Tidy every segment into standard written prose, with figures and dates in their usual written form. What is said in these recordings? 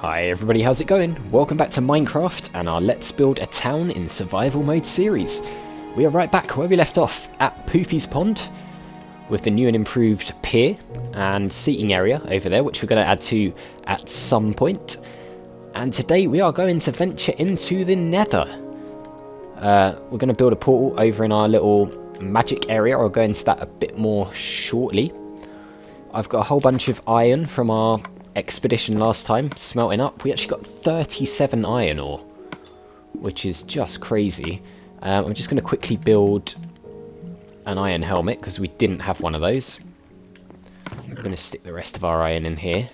Hi everybody, how's it going? Welcome back to Minecraft and our Let's Build a Town in Survival Mode series. We are right back where we left off at Poofy's Pond with the new and improved pier and seating area over there, which we're going to add to at some point. And today we are going to venture into the Nether. We're going to build a portal over in our little magic area. I'll go into that a bit more shortly. I've got a whole bunch of iron from our expedition last time smelting up. We actually got 37 iron ore, which is just crazy. I'm just going to quickly build an iron helmet because we didn't have one of those. We're going to stick the rest of our iron in here.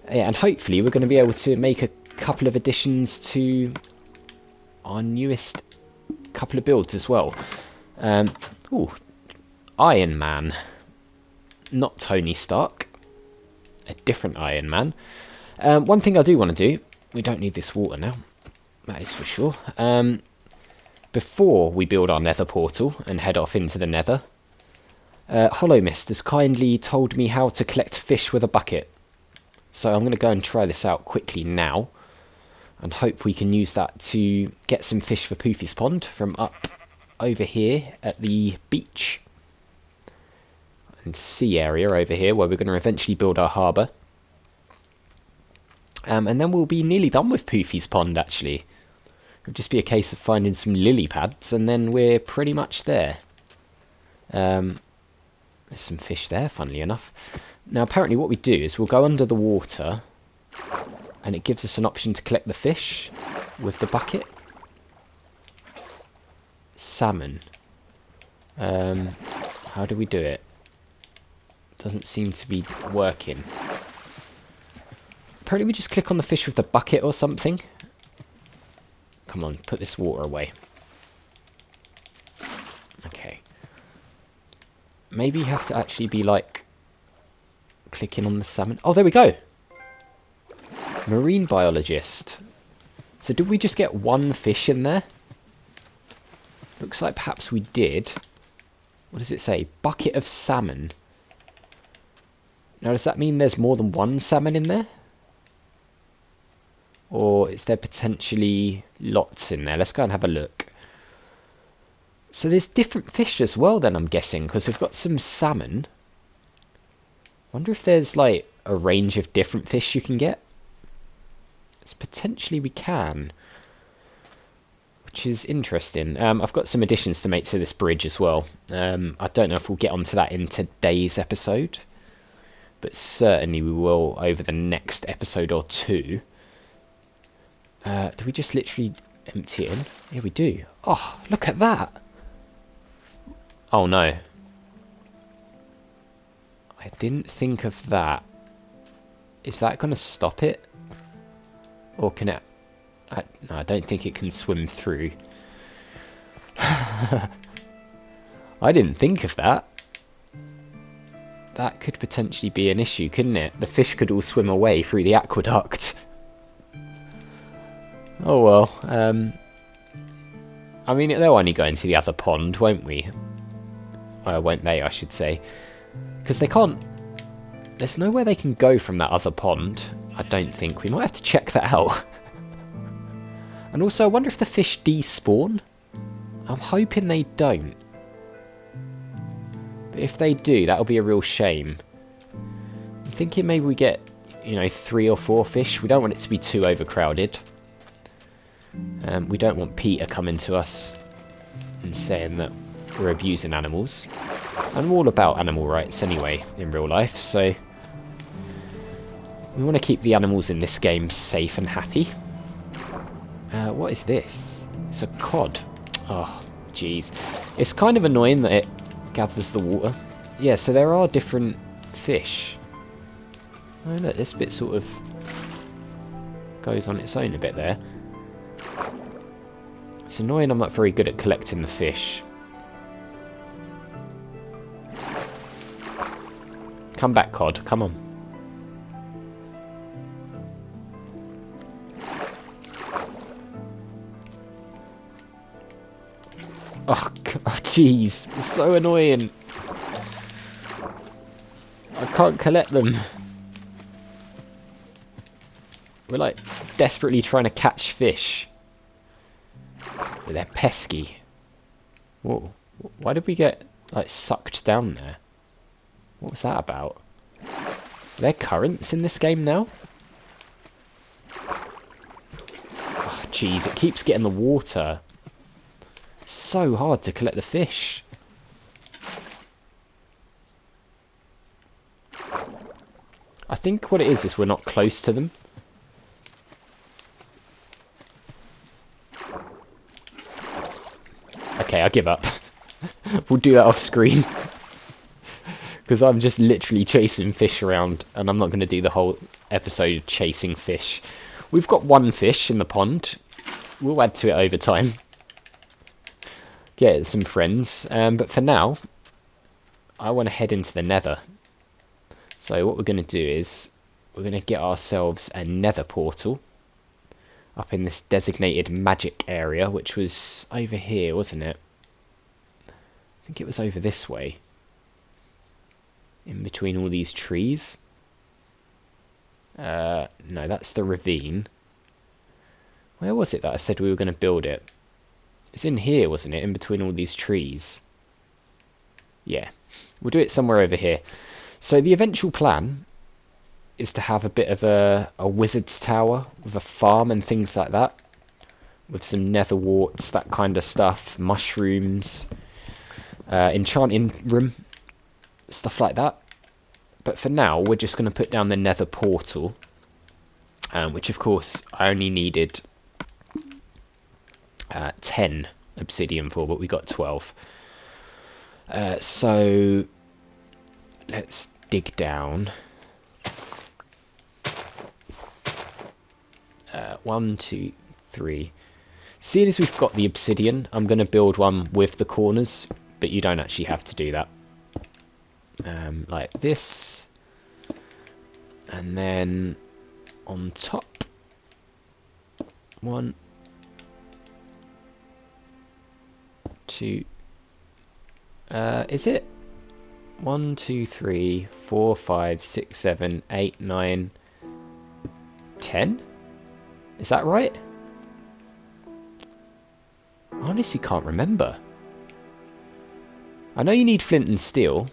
Yeah, and hopefully we're going to be able to make a couple of additions to our newest couple of builds as well. Ooh, Iron Man. Not Tony Stark. A different Iron Man. One thing I do want to do, we don't need this water now, that is for sure. Before we build our nether portal and head off into the nether, Hollow Mist has kindly told me how to collect fish with a bucket. So I'm going to go and try this out quickly now and hope we can use that to get some fish for Poofy's Pond from up over here at the beach and sea area over here where we're going to eventually build our harbour. And then we'll be nearly done with Poofy's Pond actually. It'll just be a case of finding some lily pads and then we're pretty much there. There's some fish there, funnily enough. Now apparently what we do is we'll go under the water and it gives us an option to collect the fish with the bucket. Salmon. How do we do it? Doesn't seem to be working. Apparently we just click on the fish with the bucket or something. Come on, put this water away. Okay. Maybe you have to actually be like clicking on the salmon. Oh, there we go. Marine biologist. So did we just get one fish in there? Looks like perhaps we did. What does it say? Bucket of salmon. Now, does that mean there's more than one salmon in there? Or is there potentially lots in there? Let's go and have a look. So there's different fish as well then, I'm guessing, because we've got some salmon. Wonder if there's like a range of different fish you can get. So potentially we can. Which is interesting. I've got some additions to make to this bridge as well. I don't know if we'll get onto that in today's episode. But certainly we will over the next episode or two. Do we just literally empty it in? Yeah, we do. Oh, look at that. Oh, no. I didn't think of that. Is that going to stop it? Or can it... no, I don't think it can swim through. I didn't think of that. That could potentially be an issue, couldn't it? The fish could all swim away through the aqueduct. Oh well. I mean, they'll only go into the other pond, won't we? Won't they, I should say. Because they can't... There's nowhere they can go from that other pond, I don't think. We might have to check that out. And also, I wonder if the fish despawn? I'm hoping they don't. But if they do, that'll be a real shame. I'm thinking maybe we get, 3 or 4 fish. We don't want it to be too overcrowded. We don't want Peter coming to us and saying that we're abusing animals. And we're all about animal rights anyway in real life, so we want to keep the animals in this game safe and happy. What is this? It's a cod. Oh, jeez. It's kind of annoying that it gathers the water. Yeah, so there are different fish. Oh look, this bit sort of goes on its own a bit there. It's annoying I'm not very good at collecting the fish. Come back, cod. Come on. Oh, jeez. It's so annoying. I can't collect them. We're like desperately trying to catch fish. But they're pesky. Whoa. Why did we get like sucked down there? What was that about? Are there currents in this game now? Oh, jeez, it keeps getting the water. It's so hard to collect the fish. I think what it is we're not close to them. Okay, I give up. We'll do that off screen. Because I'm just literally chasing fish around, and I'm not going to do the whole episode chasing fish. We've got one fish in the pond. We'll add to it over time. Get some friends. But for now, I want to head into the Nether. So what we're going to do is, we're going to get ourselves a Nether portal. Up in this designated magic area, which was over here, wasn't it? I think it was over this way. In between all these trees. No, that's the ravine. Where was it that I said we were going to build it? It's in here, wasn't it? In between all these trees. Yeah, we'll do it somewhere over here. So the eventual plan is to have a bit of a wizard's tower with a farm and things like that. With some nether warts, that kind of stuff. Mushrooms. Enchanting room. Stuff like that. But for now, we're just going to put down the nether portal. Which, of course, I only needed 10 obsidian for, but we got 12. So let's dig down. 1, 2, 3. Seeing as we've got the obsidian, I'm going to build one with the corners, but you don't actually have to do that. Like this. And then on top. 1, 2. Is it 1, 2, 3, 4, 5, 6, 7, 8, 9, 10? Is that right? I honestly can't remember. I know you need flint and steel.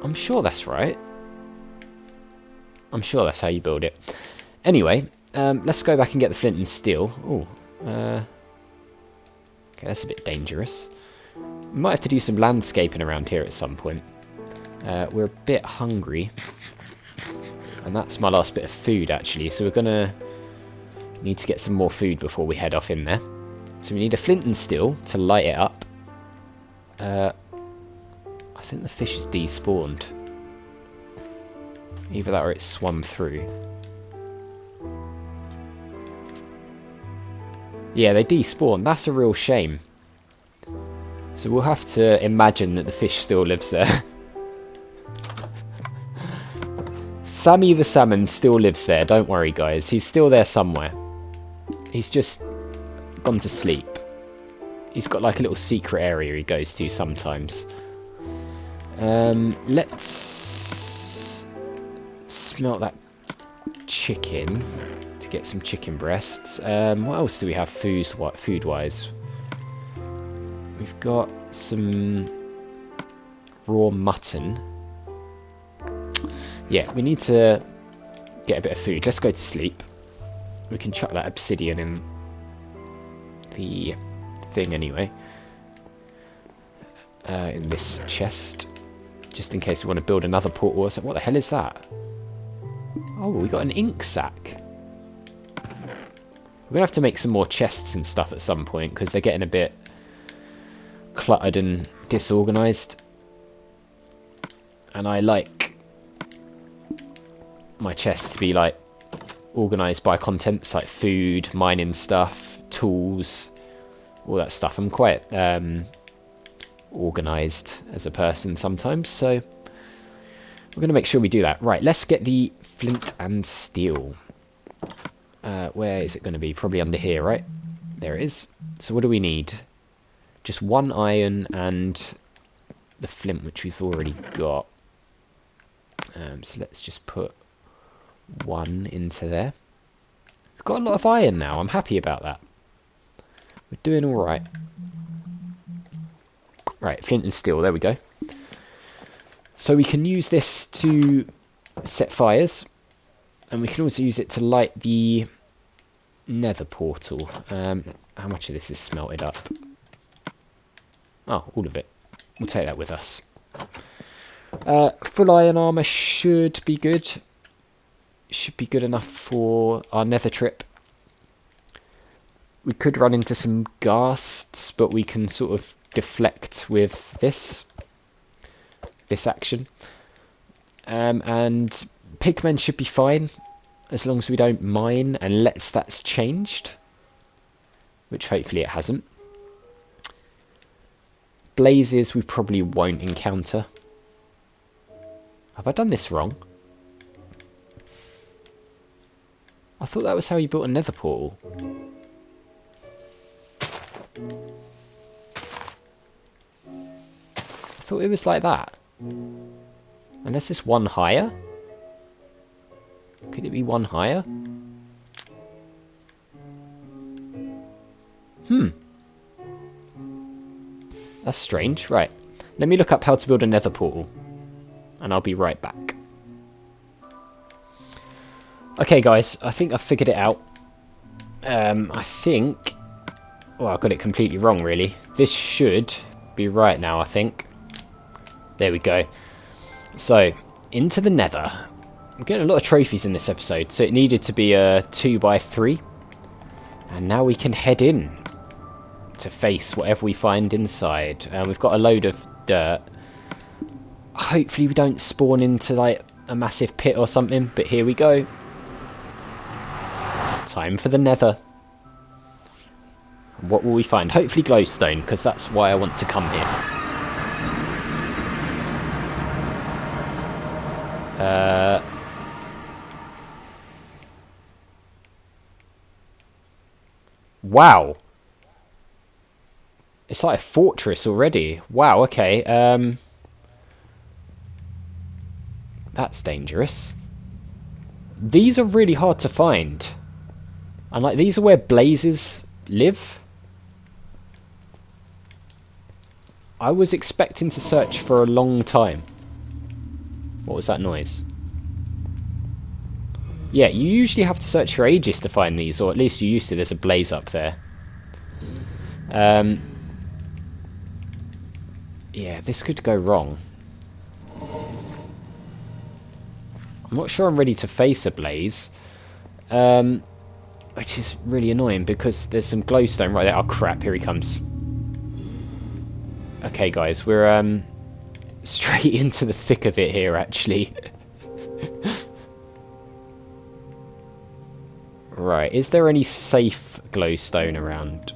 I'm sure that's right. I'm sure that's how you build it. Anyway, let's go back and get the flint and steel. Oh, okay, that's a bit dangerous. We might have to do some landscaping around here at some point. We're a bit hungry. And that's my last bit of food, actually. So we're going to need to get some more food before we head off in there. So we need a flint and steel to light it up. I think the fish is despawned. Either that or it's swum through. Yeah, they despawn. That's a real shame. So we'll have to imagine that the fish still lives there. Sammy the salmon still lives there. Don't worry, guys. He's still there somewhere. He's just gone to sleep. He's got like a little secret area he goes to sometimes. Let's smelt that chicken to get some chicken breasts. What else do we have food-wise? We've got some raw mutton. Yeah, we need to get a bit of food. Let's go to sleep. We can chuck that obsidian in the thing anyway. In this chest. Just in case we want to build another portal or something. What the hell is that? Oh, we got an ink sac. We're going to have to make some more chests and stuff at some point, because they're getting a bit cluttered and disorganised. And I like my chests to be like organised by contents, like food, mining stuff, tools, all that stuff. I'm quite organised as a person sometimes, so we're going to make sure we do that. Right, let's get the flint and steel. Where is it going to be? Probably under here, right? There it is. So what do we need? Just 1 iron and the flint, which we've already got. So let's just put 1 into there. We've got a lot of iron now. I'm happy about that. We're doing all right. Right, flint and steel. There we go. So we can use this to set fires. And we can also use it to light the Nether portal. How much of this is smelted up? Oh, all of it. We'll take that with us. Full iron armour should be good. Should be good enough for our Nether trip. We could run into some ghasts, but we can sort of deflect with this action. And pigmen should be fine, as long as we don't mine, unless that's changed. Which hopefully it hasn't. Blazes we probably won't encounter. Have I done this wrong? I thought that was how you built a Nether portal. I thought it was like that. Unless it's one higher? Could it be one higher? That's strange. Right. Let me look up how to build a Nether portal. And I'll be right back. Okay, guys. I think I've figured it out. I think... Well, I got it completely wrong, really. This should be right now, I think. There we go. So, into the Nether. I'm getting a lot of trophies in this episode, so it needed to be a 2x3. And now we can head in to face whatever we find inside. We've got a load of dirt. Hopefully we don't spawn into like a massive pit or something, but here we go. Time for the Nether. What will we find? Hopefully glowstone, because that's why I want to come here. Wow. It's like a fortress already. Wow, okay. That's dangerous. These are really hard to find. And like these are where blazes live. I was expecting to search for a long time. What was that noise? Yeah, you usually have to search for ages to find these, or at least you used to. There's a blaze up there. Yeah, this could go wrong. I'm not sure I'm ready to face a blaze. Which is really annoying because there's some glowstone right there. Oh crap, here he comes. Okay guys, we're straight into the thick of it here actually. Right, is there any safe glowstone around?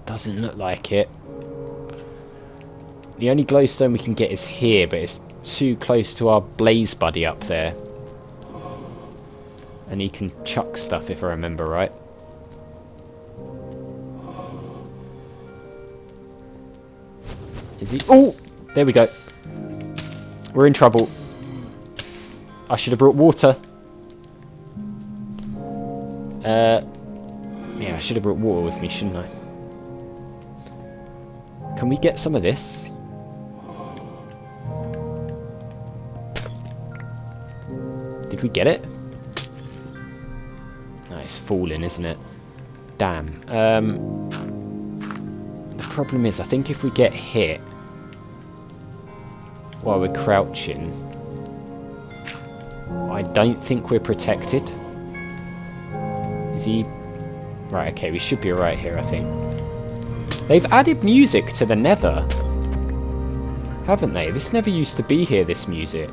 Doesn't look like it. The only glowstone we can get is here, but it's too close to our blaze buddy up there. And he can chuck stuff if I remember right. Is he? Oh! There we go. We're in trouble. I should have brought water. Yeah, I should have brought water with me, shouldn't I? Can we get some of this? Did we get it? No, it's falling, isn't it? Damn. The problem is, I think if we get hit while we're crouching, I don't think we're protected. Is he... Right, okay, we should be alright here, I think. They've added music to the Nether, haven't they? This never used to be here, this music.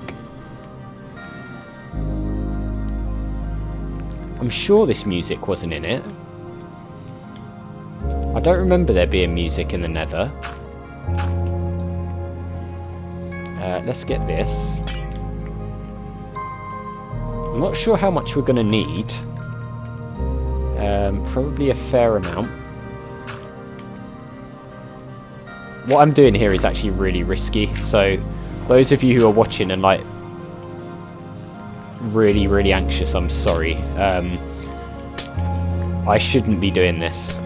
I'm sure this music wasn't in it. I don't remember there being music in the Nether. Let's get this. I'm not sure how much we're going to need. Probably a fair amount. What I'm doing here is actually really risky, so Those of you who are watching and like really, really anxious, I'm sorry. I shouldn't be doing this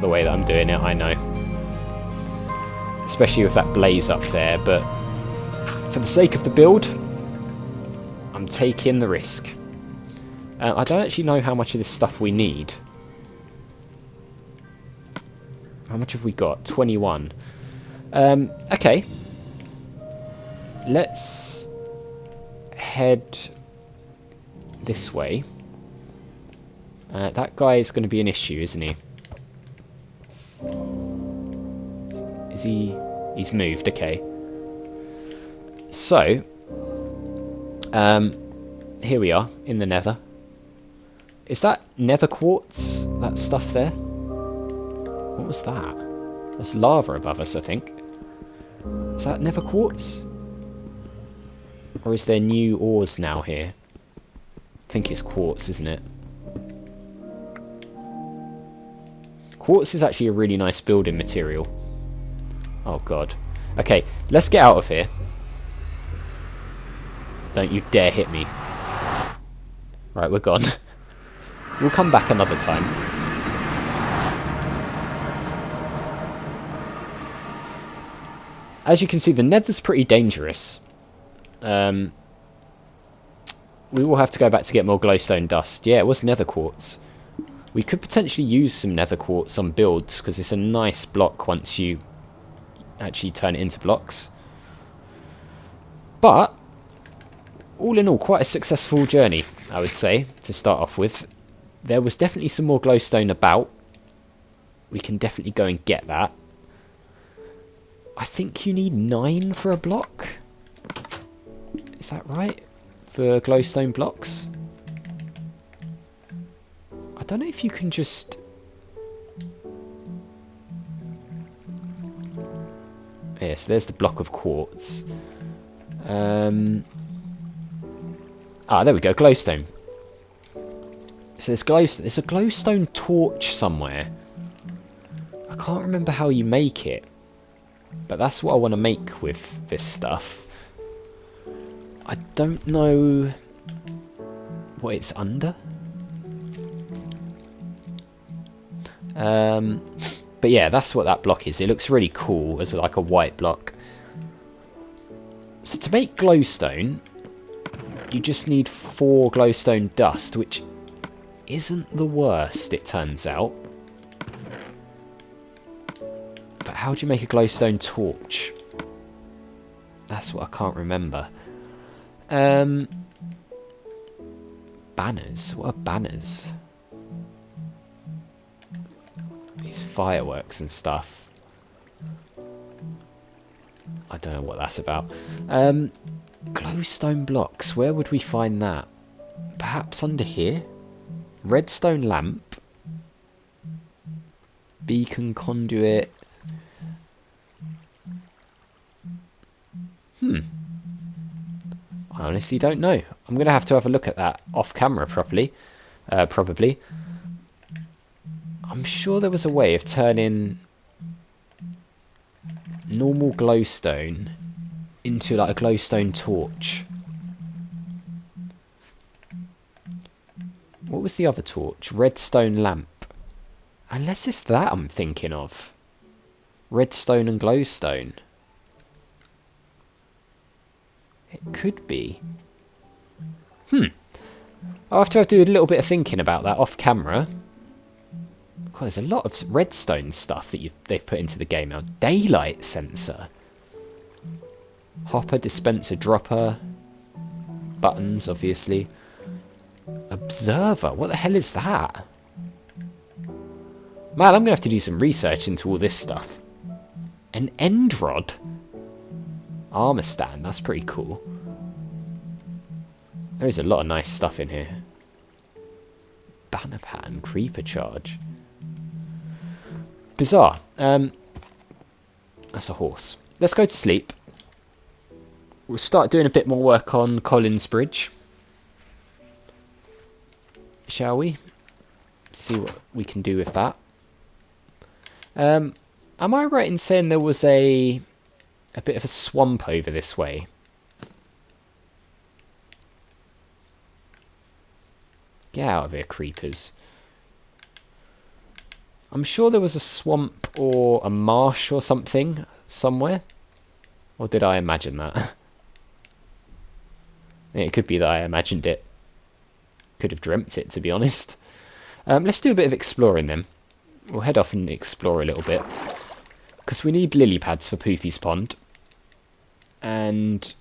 the way that I'm doing it, I know. Especially with that blaze up there, but for the sake of the build, I'm taking the risk. I don't actually know how much of this stuff we need. How much have we got? 21. Okay. Let's head this way. That guy is going to be an issue, isn't he? Is he... He's moved, okay. So, here we are, in the Nether. Is that Nether quartz? That stuff there? What was that? There's lava above us, I think. Is that Nether quartz? Or is there new ores now here? I think it's quartz, isn't it? Quartz is actually a really nice building material. Oh god. Okay, let's get out of here. Don't you dare hit me. Right, we're gone. We'll come back another time. As you can see, the Nether's pretty dangerous. We will have to go back to get more glowstone dust. Yeah, it was Nether quartz. We could potentially use some Nether quartz on builds, because it's a nice block once you actually turn it into blocks. But, all in all, quite a successful journey, I would say, to start off with. There was definitely some more glowstone about. We can definitely go and get that. I think you need 9 for a block. Is that right? For glowstone blocks? I don't know if you can just... Yeah, so there's the block of quartz. Ah, there we go, glowstone. So there's glowstone. There's a glowstone torch somewhere. I can't remember how you make it. But that's what I want to make with this stuff. I don't know what it's under. But yeah, that's what that block is. It looks really cool as like a white block. So to make glowstone, you just need 4 glowstone dust, which isn't the worst, it turns out. But how do you make a glowstone torch? That's what I can't remember. Banners? What are banners? These fireworks and stuff. I don't know what that's about. Glowstone blocks. Where would we find that? Perhaps under here? Redstone lamp. Beacon conduit. I honestly don't know. I'm going to have a look at that off camera properly. Probably. I'm sure there was a way of turning normal glowstone into like a glowstone torch. What was the other torch? Redstone lamp. Unless it's that I'm thinking of. Redstone and glowstone. It could be. I'll have to do a little bit of thinking about that off camera. God, there's a lot of redstone stuff that they've put into the game now. Daylight sensor. Hopper, dispenser, dropper. Buttons, obviously. Observer. What the hell is that? Man, I'm going to have to do some research into all this stuff. An end rod. Armour stand. That's pretty cool. There is a lot of nice stuff in here. Banner pattern. Creeper charge. Bizarre. That's a horse. Let's go to sleep. We'll start doing a bit more work on Collins Bridge. Shall we? See what we can do with that. Am I right in saying there was a a bit of a swamp over this way. Get out of here, creepers. I'm sure there was a swamp or a marsh or something somewhere. Or did I imagine that? Yeah, it could be that I imagined it. Could have dreamt it, to be honest. Let's do a bit of exploring then. We'll head off and explore a little bit. Because we need lily pads for Poofy's pond. And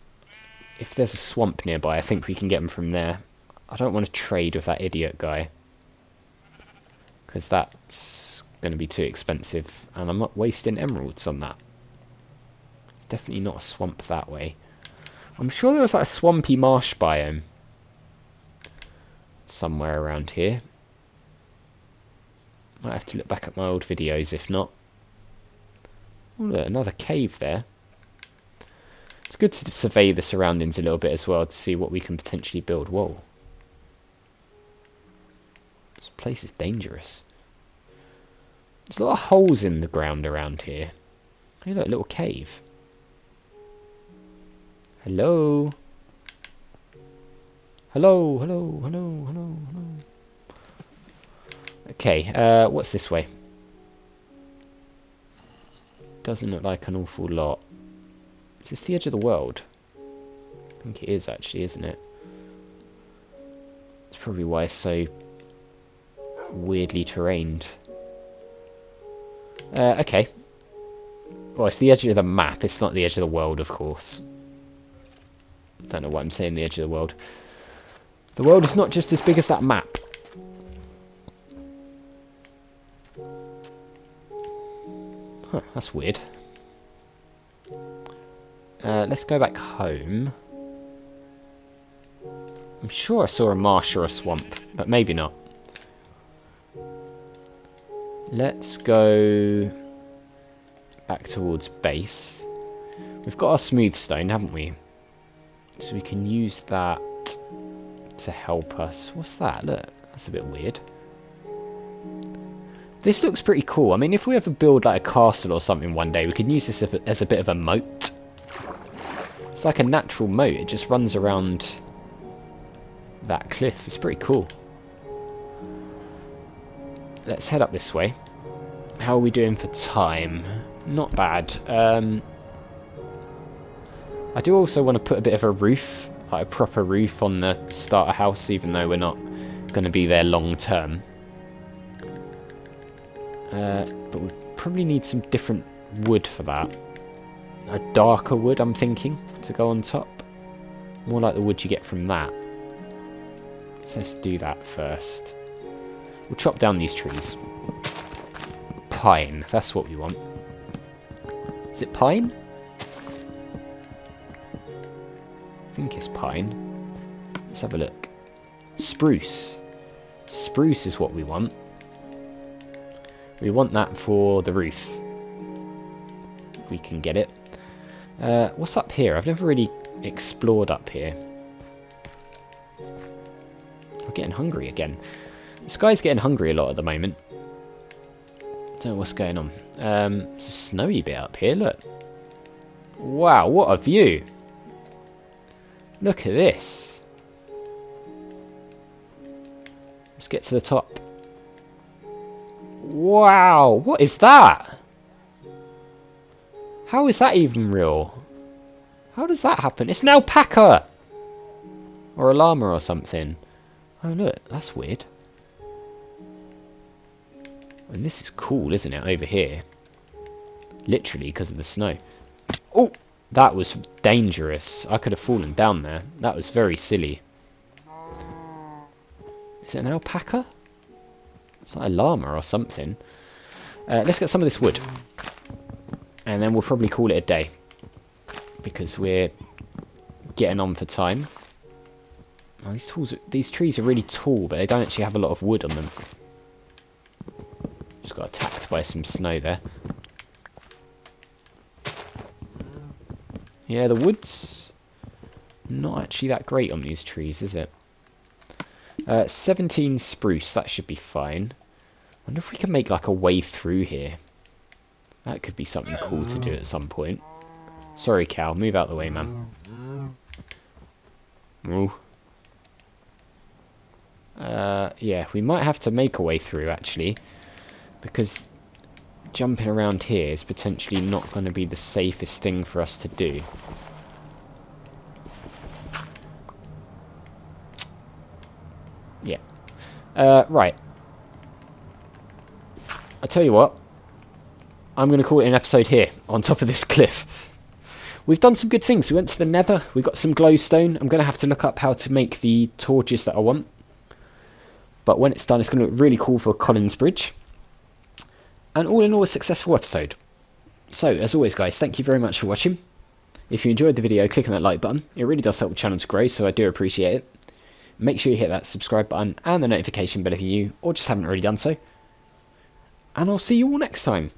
if there's a swamp nearby, I think we can get them from there. I don't want to trade with that idiot guy. Because that's going to be too expensive. And I'm not wasting emeralds on that. It's definitely not a swamp that way. I'm sure there was like a swampy marsh biome. Somewhere around here. Might have to look back at my old videos if not. Oh look, another cave there. It's good to survey the surroundings a little bit as well to see what we can potentially build. Whoa. This place is dangerous. There's a lot of holes in the ground around here. Hey look, a little cave. Hello? Hello, hello, hello, hello, hello. Okay, what's this way? Doesn't look like an awful lot. Is this the edge of the world? I think it is actually, isn't it? It's probably why it's so weirdly terrained. Okay. Well, it's the edge of the map. It's not the edge of the world, of course. Don't know why I'm saying the edge of the world. The world is not just as big as that map. Huh, that's weird. Let's go back home. I'm sure I saw a marsh or a swamp, but maybe not. Let's go back towards base. We've got our smooth stone, haven't we? So we can use that to help us. What's that? Look, that's a bit weird. This looks pretty cool. I mean, if we ever build like a castle or something one day, we can use this as a bit of a moat. It's like a natural moat. It just runs around that cliff. It's pretty cool. Let's head up this way. How are we doing for time? Not bad. I do also want to put a bit of a roof, like a proper roof on the starter house, even though we're not going to be there long term. But we probably need some different wood for that. A darker wood, I'm thinking, to go on top. More like the wood you get from that. So let's do that first. We'll chop down these trees. Pine, that's what we want. Is it pine? I think it's pine. Let's have a look. Spruce. Spruce is what we want. We want that for the roof. We can get it. What's up here? I've never really explored up here. I'm getting hungry again. This guy's getting hungry a lot at the moment. Don't know what's going on. It's a snowy bit up here, look. Wow, what a view. Look at this. Let's get to the top. Wow, what is that? How is that even real? How does that happen? It's an alpaca! Or a llama or something. Oh look, that's weird. And this is cool, isn't it, over here? Literally, because of the snow. Oh! That was dangerous. I could have fallen down there. That was very silly. Is it an alpaca? It's like a llama or something. Let's get some of this wood. And then we'll probably call it a day. Because we're getting on for time. Oh, these trees are really tall, but they don't actually have a lot of wood on them. Just got attacked by some snow there. Yeah, the wood's not actually that great on these trees, is it? 17 spruce, that should be fine. I wonder if we can make like a way through here. That could be something cool to do at some point. Sorry, cow. Move out the way, man. Ooh. Yeah, we might have to make a way through, actually. Because jumping around here is potentially not going to be the safest thing for us to do. Yeah. Right. I tell you what. I'm going to call it an episode here, on top of this cliff. We've done some good things. We went to the Nether. We got some glowstone. I'm going to have to look up how to make the torches that I want. But when it's done, it's going to look really cool for Collins Bridge. And all in all, a successful episode. So, as always, guys, thank you very much for watching. If you enjoyed the video, click on that like button. It really does help the channel to grow, so I do appreciate it. Make sure you hit that subscribe button and the notification bell if you're new, or just haven't already done so. And I'll see you all next time.